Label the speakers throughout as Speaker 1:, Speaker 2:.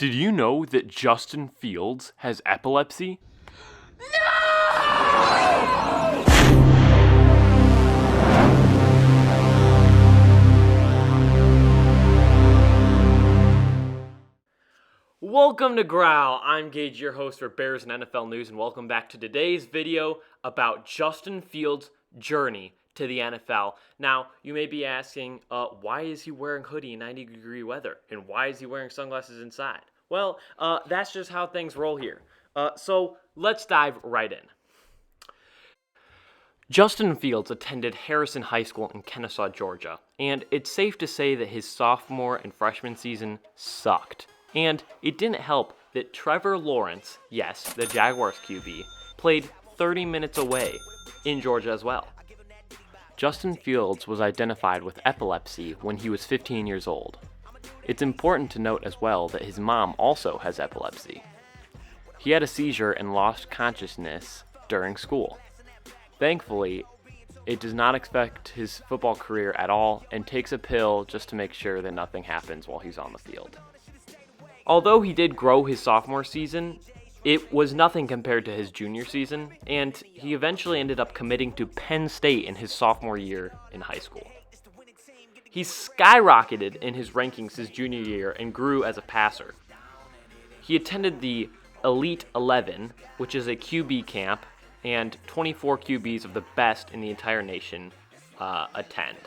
Speaker 1: Did you know that Justin Fields has epilepsy? Welcome to Growl. I'm Gage, your host for Bears and NFL News, and welcome back to today's video about Justin Fields' journey to the NFL. Now, you may be asking, why is he wearing hoodie in 90-degree weather? And why is he wearing sunglasses inside? Well, that's just how things roll here. So let's dive right in. Justin Fields attended Harrison High School in Kennesaw, Georgia, and it's safe to say that his sophomore and freshman season sucked. And it didn't help that Trevor Lawrence, yes, the Jaguars QB, played 30 minutes away in Georgia as well. Justin Fields was identified with epilepsy when he was 15 years old. It's important to note as well that his mom also has epilepsy. He had a seizure and lost consciousness during school. Thankfully, it does not affect his football career at all and takes a pill just to make sure that nothing happens while he's on the field. Although he did grow his sophomore season, it was nothing compared to his junior season, and he eventually ended up committing to Penn State in his sophomore year in high school. He skyrocketed in his rankings his junior year and grew as a passer. He attended the Elite 11, which is a QB camp, and 24 QBs of the best in the entire nation attend.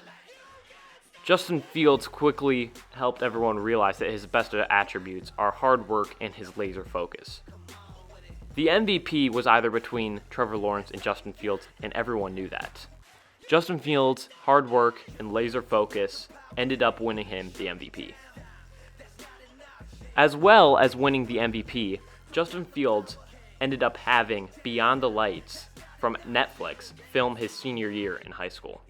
Speaker 1: Justin Fields quickly helped everyone realize that his best attributes are hard work and his laser focus. The MVP was either between Trevor Lawrence and Justin Fields, and everyone knew that. Justin Fields' hard work and laser focus ended up winning him the MVP. As well as winning the MVP, Justin Fields ended up having Beyond the Lights from Netflix film his senior year in high school.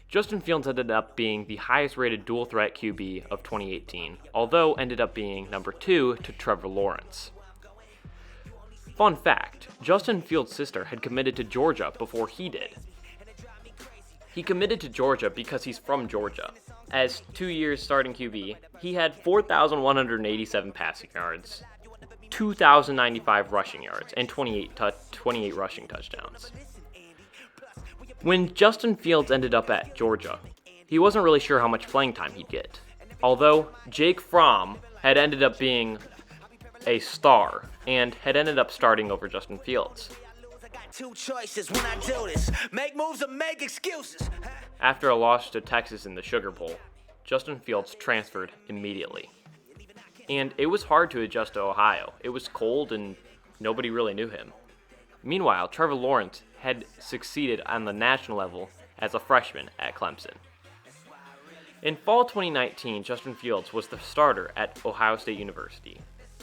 Speaker 1: Justin Fields ended up being the highest rated dual threat QB of 2018, although ended up being number 2 to Trevor Lawrence. Fun fact, Justin Fields' sister had committed to Georgia before he did. He committed to Georgia because he's from Georgia. As 2 years starting QB, he had 4,187 passing yards, 2,095 rushing yards, and 28 rushing touchdowns. When Justin Fields ended up at Georgia, he wasn't really sure how much playing time he'd get. Although Jake Fromm had ended up being a star and had ended up starting over Justin Fields. After a loss to Texas in the Sugar Bowl, Justin Fields transferred immediately. And it was hard to adjust to Ohio. It was cold and nobody really knew him. Meanwhile, Trevor Lawrence had succeeded on the national level as a freshman at Clemson. In fall 2019, Justin Fields was the starter at Ohio State University,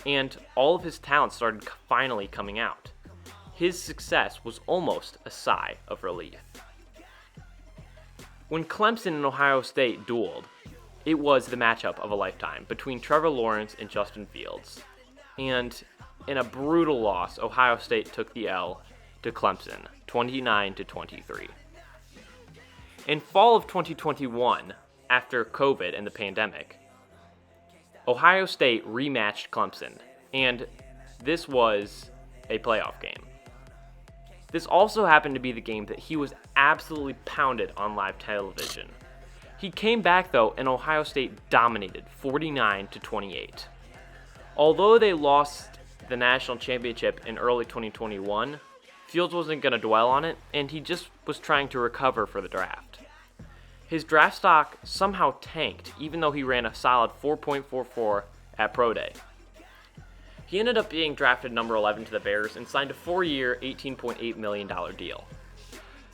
Speaker 1: and all of his talent started finally coming out. His success was almost a sigh of relief. When Clemson and Ohio State dueled, it was the matchup of a lifetime between Trevor Lawrence and Justin Fields. And in a brutal loss, Ohio State took the L to Clemson, 29-23. In fall of 2021, after COVID and the pandemic, Ohio State rematched Clemson, and this was a playoff game. This also happened to be the game that he was absolutely pounded on live television. He came back though, and Ohio State dominated 49-28. Although they lost the national championship in early 2021, Fields wasn't going to dwell on it, and he just was trying to recover for the draft. His draft stock somehow tanked, even though he ran a solid 4.44 at Pro Day. He ended up being drafted number 11 to the Bears and signed a 4-year, $18.8 million deal.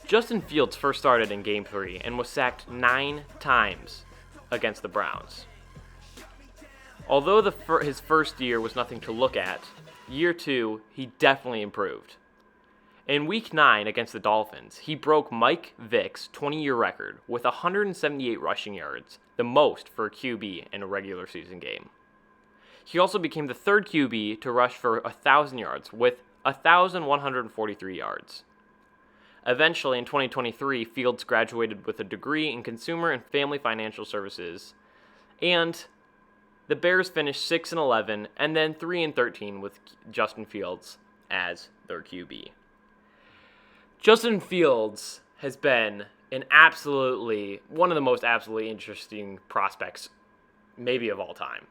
Speaker 1: Justin Fields first started in Game 3 and was sacked 9 times against the Browns. Although his first year was nothing to look at, year 2, he definitely improved. In Week 9 against the Dolphins, he broke Mike Vick's 20-year record with 178 rushing yards, the most for a QB in a regular season game. He also became the third QB to rush for 1,000 yards with 1,143 yards. Eventually, in 2023, Fields graduated with a degree in Consumer and Family Financial Services, and the Bears finished 6-11 and then 3-13 with Justin Fields as their QB. Justin Fields has been one of the most absolutely interesting prospects maybe of all time.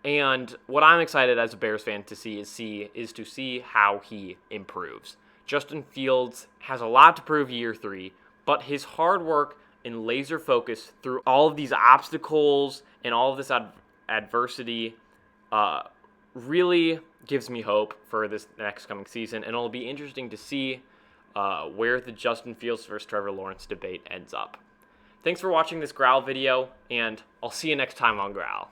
Speaker 1: And what I'm excited as a Bears fan to see how he improves. Justin Fields has a lot to prove year 3, but his hard work and laser focus through all of these obstacles and all of this adversity really gives me hope for this next coming season, and it'll be interesting to see where the Justin Fields versus Trevor Lawrence debate ends up. Thanks for watching this Growl video, and I'll see you next time on Growl.